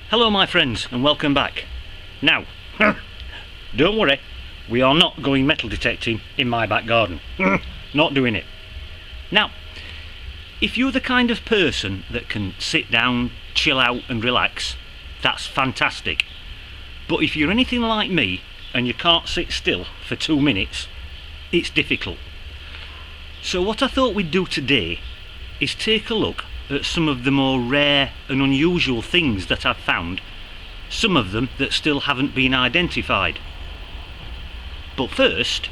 Hello my friends and welcome back. Now, don't worry, we are not going metal detecting in my back garden. Not doing it. Now, if you're the kind of person that can sit down, chill out and relax, that's fantastic. But if you're anything like me and you can't sit still for 2 minutes, it's difficult. So what I thought we'd do today is take a look at some of the more rare and unusual things that I've found, some of them that still haven't been identified. But first,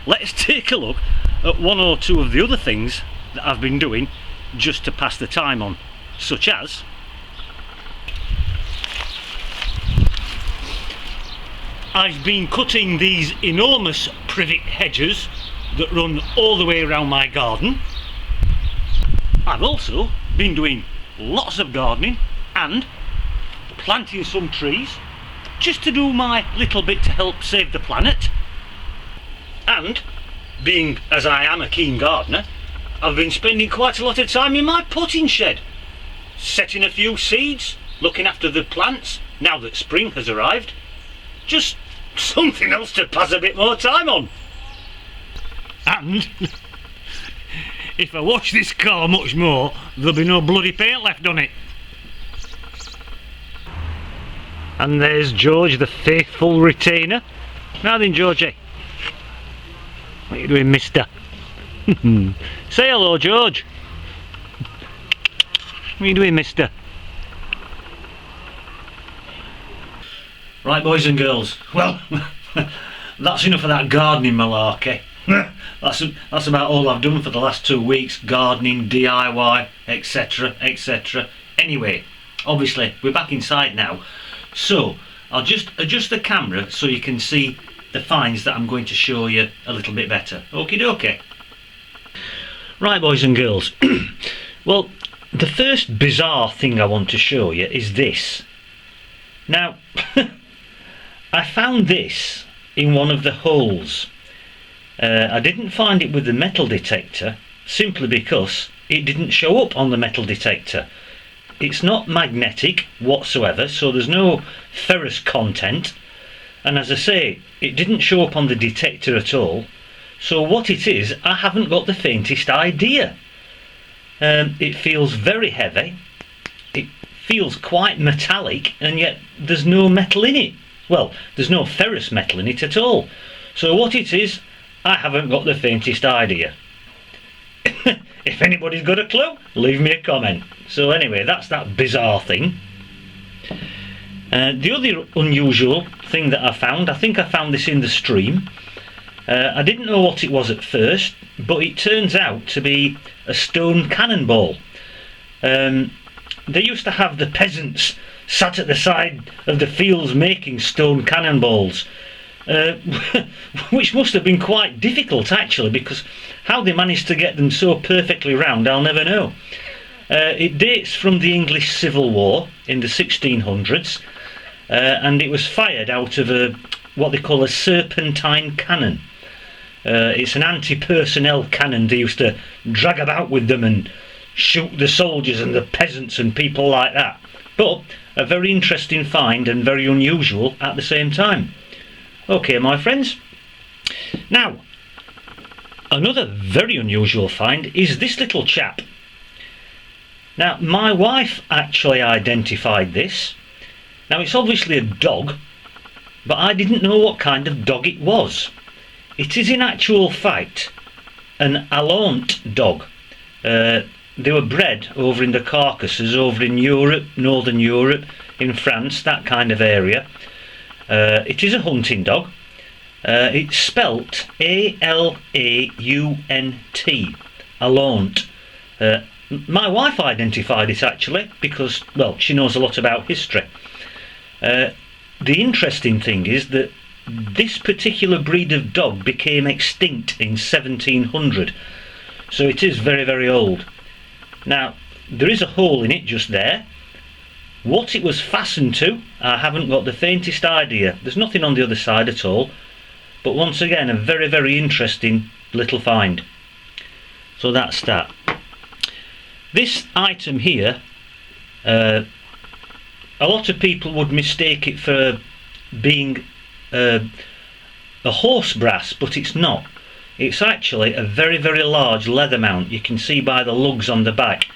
let's take a look at one or two of the other things that I've been doing just to pass the time on, such as I've been cutting these enormous privet hedges that run all the way around my garden. I've also been doing lots of gardening and planting some trees just to do my little bit to help save the planet. And being as I am a keen gardener, I've been spending quite a lot of time in my potting shed, setting a few seeds, looking after the plants now that spring has arrived. Just something else to pass a bit more time on. And if I wash this car much more, there'll be no bloody paint left on it. And there's George, the faithful retainer. Now then, Georgie. What are you doing, mister? Say hello, George. What are you doing, mister? Right, boys and girls. Well, that's enough of that gardening malarkey. That's about all I've done for the last 2 weeks. Gardening, DIY, etc, etc. Anyway, obviously we're back inside now, so I'll just adjust the camera so you can see the finds that I'm going to show you a little bit better. Okie dokie. Right, boys and girls. Well, the first bizarre thing I want to show you is this. Now, I found this in one of the holes. I didn't find it with the metal detector simply because it didn't show up on the metal detector. It's not magnetic whatsoever, so there's no ferrous content, and as I say, it didn't show up on the detector at all. So what it is, I haven't got the faintest idea. It feels very heavy, it feels quite metallic, and yet there's no metal in it. Well, there's no ferrous metal in it at all. So what it is, I haven't got the faintest idea. If anybody's got a clue, leave me a comment. So anyway, that's that bizarre thing. The other unusual thing that I think I found this in the stream. I didn't know what it was at first, but it turns out to be a stone cannonball. They used to have the peasants sat at the side of the fields making stone cannonballs. Which must have been quite difficult actually, because how they managed to get them so perfectly round I'll never know. It dates from the English Civil War in the 1600s, and it was fired out of what they call a serpentine cannon. It's an anti-personnel cannon they used to drag about with them and shoot the soldiers and the peasants and people like that. But a very interesting find and very unusual at the same time. Okay, my friends. Now, another very unusual find is this little chap. Now, my wife actually identified this. Now, it's obviously a dog, but I didn't know what kind of dog it was. It is in actual fact an Alaunt dog. They were bred over in the Caucasus, over in Europe, Northern Europe, in France, that kind of area. It is a hunting dog. It's spelt A-L-A-U-N-T, Alaunt. My wife identified it actually because, well, she knows a lot about history. The interesting thing is that this particular breed of dog became extinct in 1700, so it is very, very old. Now, there is a hole in it just there. What it was fastened to, I haven't got the faintest idea. There's nothing on the other side at all. But once again, a very, very interesting little find. So that's that. This item here a lot of people would mistake it for being a horse brass, but it's not. It's actually a very, very large leather mount. You can see by the lugs on the back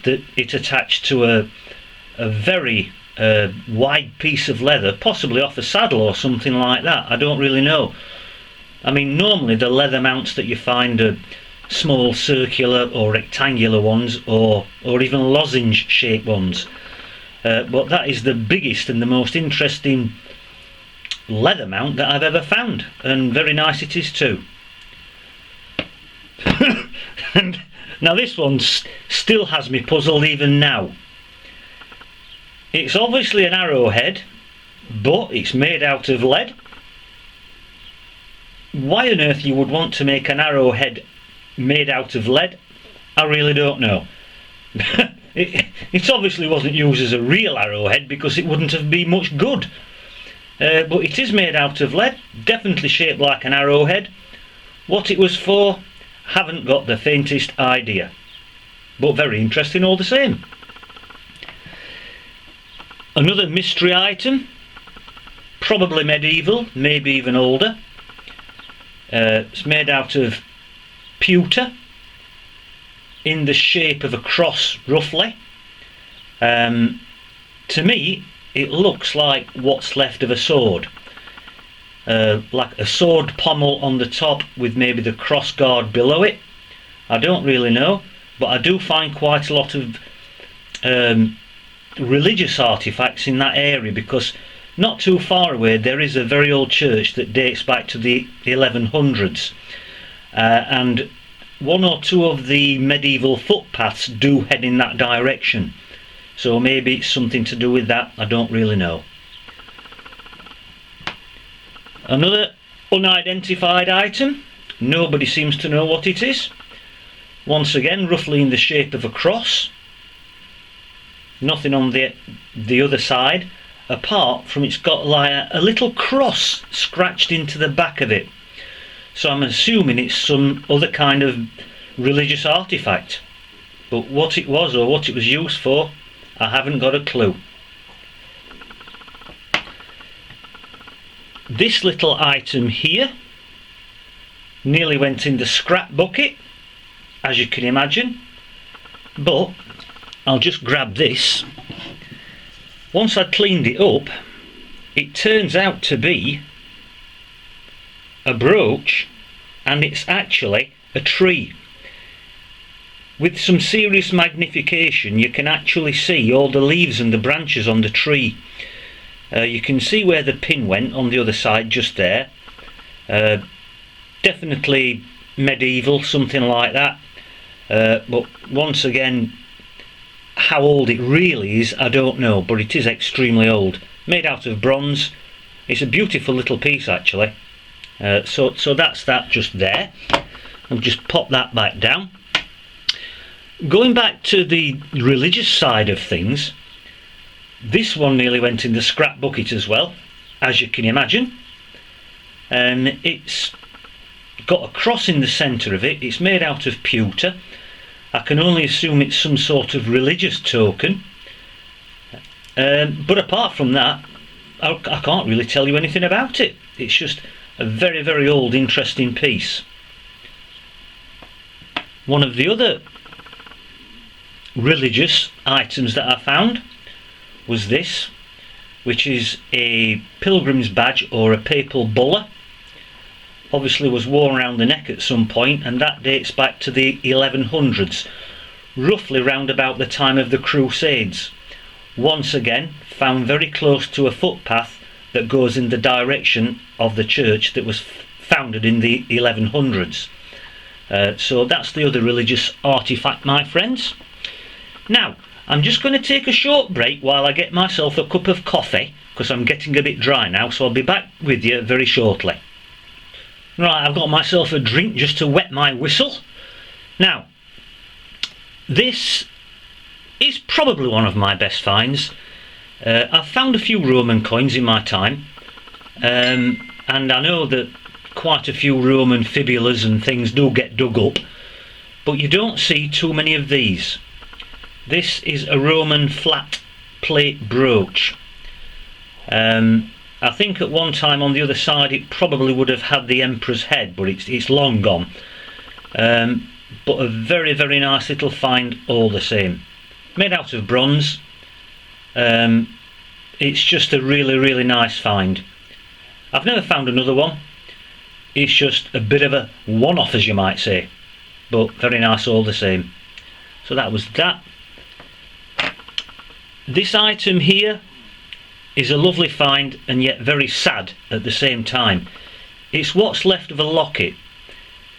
that it's attached to a very wide piece of leather, possibly off a saddle or something like that. I don't really know. I mean, normally the leather mounts that you find are small circular or rectangular ones, or even lozenge shaped ones. But that is the biggest and the most interesting leather mount that I've ever found, and very nice it is too. And now this one still has me puzzled even now. It's obviously an arrowhead, but it's made out of lead. Why on earth you would want to make an arrowhead made out of lead, I really don't know. It obviously wasn't used as a real arrowhead, because it wouldn't have been much good. But it is made out of lead, definitely shaped like an arrowhead. What it was for, haven't got the faintest idea, but very interesting all the same. Another mystery item, probably medieval, maybe even older. It's made out of pewter, in the shape of a cross roughly. To me it looks like what's left of a sword, like a sword pommel on the top with maybe the cross guard below it. I don't really know, but I do find quite a lot of religious artifacts in that area, because not too far away there is a very old church that dates back to the 1100s, and one or two of the medieval footpaths do head in that direction, so maybe it's something to do with that. I don't really know. Another unidentified item, nobody seems to know what it is. Once again, roughly in the shape of a cross. Nothing on the other side, apart from it's got like a little cross scratched into the back of it. So I'm assuming it's some other kind of religious artifact, but what it was or what it was used for, I haven't got a clue. This little item here nearly went in the scrap bucket, as you can imagine, but I'll just grab this. Once I'd cleaned it up, it turns out to be a brooch, and it's actually a tree. With some serious magnification you can actually see all the leaves and the branches on the tree. You can see where the pin went on the other side, just there. Definitely medieval, something like that. But once again, how old it really is I don't know, but it is extremely old. Made out of bronze. It's a beautiful little piece actually. So that's that just there. I'll just pop that back down. Going back to the religious side of things, this one nearly went in the scrap bucket as well, as you can imagine. It's got a cross in the centre of it. It's made out of pewter. I can only assume it's some sort of religious token. But apart from that, I can't really tell you anything about it. It's just a very, very old, interesting piece. One of the other religious items that I found was this, which is a pilgrim's badge or a papal bulla. Obviously was worn around the neck at some point, and that dates back to the 1100s, roughly round about the time of the Crusades. Once again, found very close to a footpath that goes in the direction of the church that was founded in the 1100s. So that's the other religious artifact, my friends. Now, I'm just going to take a short break while I get myself a cup of coffee, because I'm getting a bit dry now, so I'll be back with you very shortly. Right, I've got myself a drink just to wet my whistle. Now, this is probably one of my best finds. I've found a few Roman coins in my time, and I know that quite a few Roman fibulas and things do get dug up, but you don't see too many of these. This is a Roman flat plate brooch. I think at one time on the other side it probably would have had the emperor's head, but it's long gone. But a very, very nice little find all the same. Made out of bronze. It's just a really, really nice find. I've never found another one. It's just a bit of a one-off, as you might say, but very nice all the same. So that was that. This item here is a lovely find and yet very sad at the same time. It's what's left of a locket.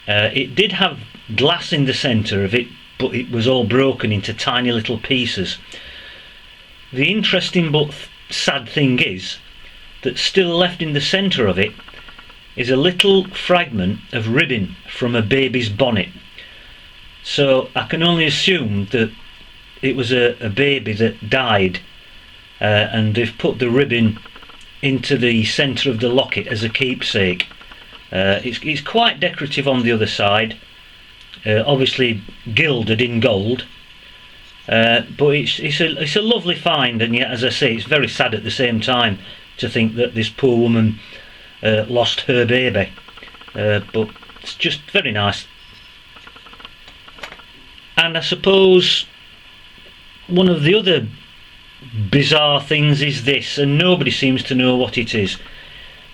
It did have glass in the centre of it, but it was all broken into tiny little pieces. The interesting but sad thing is that still left in the centre of it is a little fragment of ribbon from a baby's bonnet. So I can only assume that it was a baby that died, and they've put the ribbon into the centre of the locket as a keepsake. It's quite decorative on the other side, obviously gilded in gold, but it's a lovely find, and yet, as I say, it's very sad at the same time to think that this poor woman lost her baby, but it's just very nice. And I suppose one of the other bizarre things is this, and nobody seems to know what it is.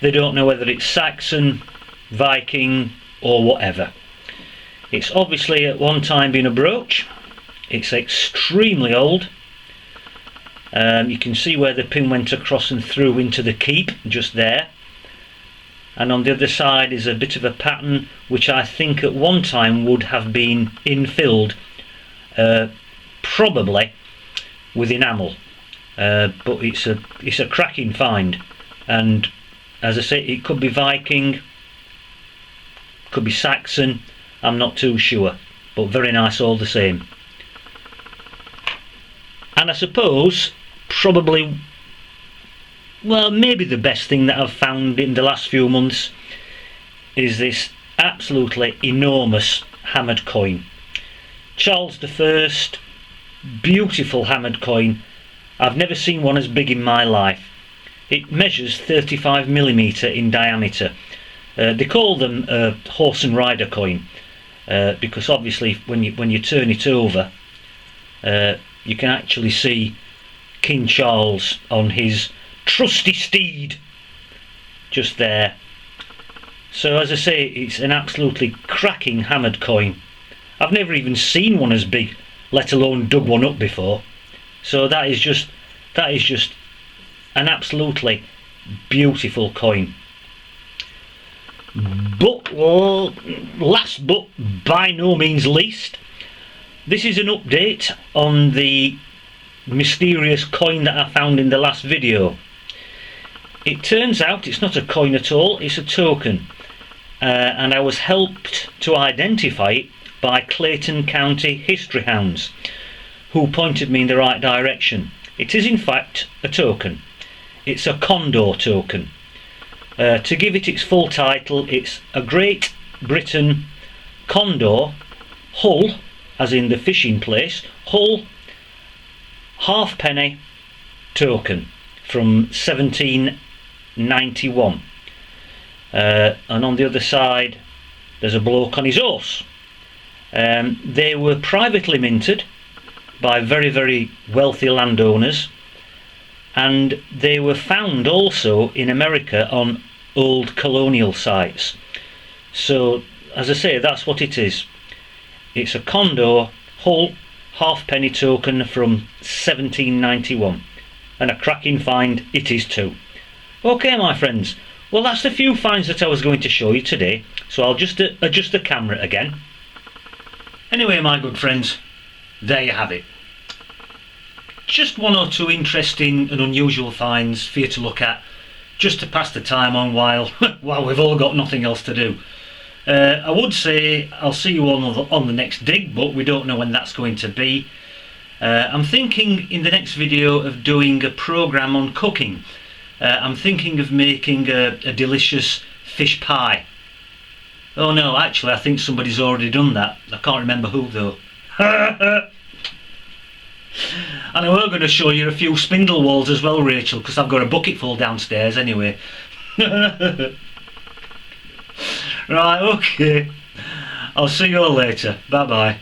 They don't know whether it's Saxon, Viking or whatever. It's obviously at one time been a brooch. It's extremely old. You can see where the pin went across and through into the keep, just there. And on the other side is a bit of a pattern which I think at one time would have been infilled, probably with enamel. But it's a cracking find, and as I say, it could be Viking, could be Saxon, I'm not too sure, but very nice all the same. And I suppose probably, well, maybe the best thing that I've found in the last few months is this absolutely enormous hammered coin. Charles I, beautiful hammered coin. I've never seen one as big in my life. It measures 35mm in diameter. They call them a horse and rider coin, because obviously when you turn it over, you can actually see King Charles on his trusty steed just there. So as I say, it's an absolutely cracking hammered coin. I've never even seen one as big, let alone dug one up before. So that is just an absolutely beautiful coin. But last but by no means least, this is an update on the mysterious coin that I found in the last video. It turns out it's not a coin at all, it's a token, and I was helped to identify it by Clayton County history hounds, who pointed me in the right direction. It is in fact a token. It's a condor token. To give it its full title, it's a Great Britain condor hull, as in the fishing place, hull halfpenny token from 1791. And on the other side there's a bloke on his horse. They were privately minted by very, very wealthy landowners, and they were found also in America on old colonial sites. So as I say, that's what it is. It's a condor hull halfpenny token from 1791, and a cracking find it is too. Okay my friends, well that's the few finds that I was going to show you today, so I'll just adjust the camera again. Anyway my good friends, there you have it. Just one or two interesting and unusual finds for you to look at, just to pass the time on while we've all got nothing else to do. I would say I'll see you all on the next dig, but we don't know when that's going to be. I'm thinking in the next video of doing a programme on cooking. I'm thinking of making a delicious fish pie. Oh no, actually I think somebody's already done that. I can't remember who though. And I were going to show you a few spindle walls as well, Rachel, because I've got a bucket full downstairs anyway. Right, okay. I'll see you all later. Bye bye.